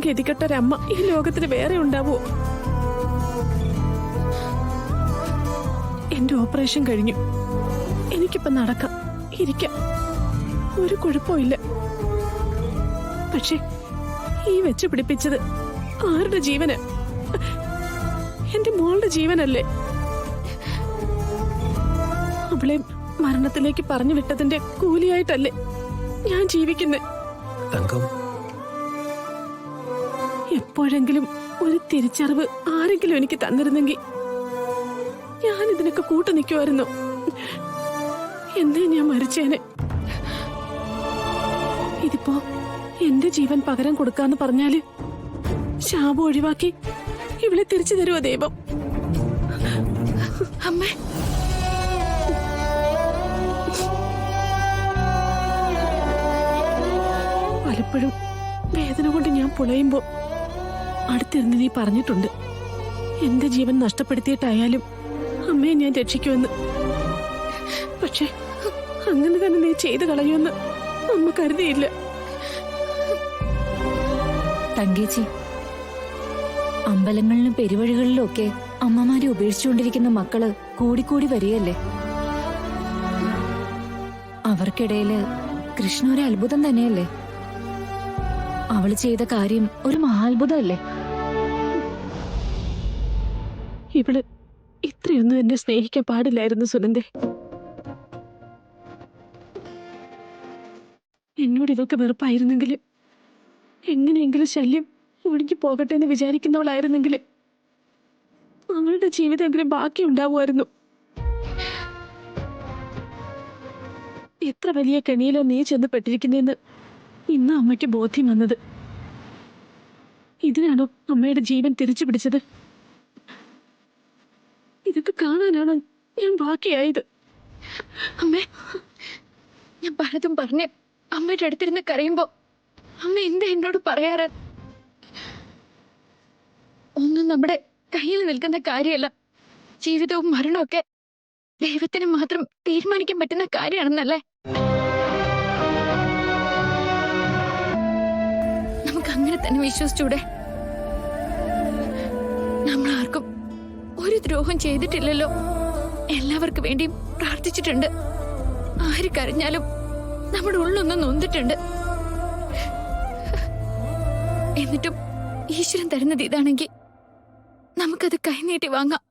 ഗതികെട്ടൊരമ്മ ഈ ലോകത്തിന് വേറെ ഉണ്ടാവോ? എന്റെ ഓപ്പറേഷൻ കഴിഞ്ഞു. എനിക്കിപ്പോ നടക്കാം, ഇരിക്കാം, ഒരു കുഴപ്പമില്ല. പക്ഷെ ഈ വെച്ച് പിടിപ്പിച്ചത് ആരുടെ ജീവന്? എന്റെ മോളുടെ ജീവനല്ലേ? അവളെ മരണത്തിലേക്ക് പറഞ്ഞു വിട്ടതിന്റെ കൂലിയായിട്ടല്ലേ ഞാൻ ജീവിക്കുന്നത്? എപ്പോഴെങ്കിലും ഒരു തിരിച്ചറിവ് ആരെങ്കിലും എനിക്ക് തന്നിരുന്നെങ്കിൽ ഞാൻ ഇതിനൊക്കെ കൂട്ടു നിൽക്കുമായിരുന്നു. എന്നേ ഞാൻ മരിച്ചേനെ. ഇതിപ്പോ എന്റെ ജീവൻ പകരം കൊടുക്കാന്ന് പറഞ്ഞാല് ശാപം ഒഴിവാക്കി ഇവളെ തിരിച്ചു തരുമോ ദൈവം? അമ്മേ, പലപ്പോഴും വേദന കൊണ്ട് ഞാൻ പുളയുമ്പോ അടുത്തിരുന്ന് നീ പറഞ്ഞിട്ടുണ്ട്, എന്റെ ജീവൻ നഷ്ടപ്പെടുത്തിയിട്ടായാലും അമ്മയെ ഞാൻ രക്ഷിക്കുമെന്ന്. പക്ഷെ അങ്ങനെ തന്നെ നീ ചെയ്തു കളയുമെന്ന് അമ്മ കരുതിയില്ല. തങ്കേച്ചി, അമ്പലങ്ങളിലും പെരുവഴികളിലും ഒക്കെ അമ്മമാരെ ഉപേക്ഷിച്ചുകൊണ്ടിരിക്കുന്ന മക്കള് കൂടിക്കൂടി വരികയല്ലേ? അവർക്കിടയില് കൃഷ്ണ ഒരു അത്ഭുതം തന്നെയല്ലേ? അവള് ചെയ്ത കാര്യം ഒരു മഹാത്ഭുതമല്ലേ? ഇവള് ഇത്രയൊന്നും എന്നെ സ്നേഹിക്കാൻ പാടില്ലായിരുന്നു സുനന്ദേ. എന്നോട് ഇതൊക്കെ വെറുപ്പായിരുന്നെങ്കിൽ, എങ്ങനെയെങ്കിലും ശല്യം ഒഴുകി പോകട്ടെ എന്ന് വിചാരിക്കുന്നവളായിരുന്നെങ്കിൽ അവളുടെ ജീവിതമെങ്കിലും ബാക്കി ഉണ്ടാവുമായിരുന്നു. എത്ര വലിയ കെണിയിലോ നീ ചെന്ന് പെട്ടിരിക്കുന്നതെന്ന് ഇന്ന് അമ്മയ്ക്ക് ബോധ്യം വന്നത്. ഇതിനാണോ അമ്മയുടെ ജീവൻ തിരിച്ചു പിടിച്ചത്? ഇതൊക്കെ കാണാനാണ് ഞാൻ ബാക്കിയായത്. അമ്മേ, ഞാൻ പലതും പറഞ്ഞ് അമ്മയുടെ അടുത്തിരുന്ന് കരയുമ്പോ അമ്മ എന്താ എന്നോട് പറയാറ്? ഒന്നും നമ്മുടെ കയ്യിൽ നിൽക്കുന്ന കാര്യമല്ല. ജീവിതവും മരണവും ഒക്കെ ദൈവത്തിന് മാത്രം തീരുമാനിക്കാൻ പറ്റുന്ന കാര്യമാണെന്നല്ലേ? നമുക്ക് അങ്ങനെ തന്നെ വിശ്വസിച്ചൂടെ? നമ്മൾ ആർക്കും ഒരു ദ്രോഹം ചെയ്തിട്ടില്ലല്ലോ. എല്ലാവർക്കും വേണ്ടിയും പ്രാർത്ഥിച്ചിട്ടുണ്ട്. ആര് കരഞ്ഞാലും നമ്മുടെ ഉള്ളൊന്നും നൊന്നിട്ടുണ്ട്. എന്നിട്ടും ഈശ്വരൻ തരുന്നത് ഇതാണെങ്കിൽ നമുക്കത് കൈനീട്ടി വാങ്ങാം.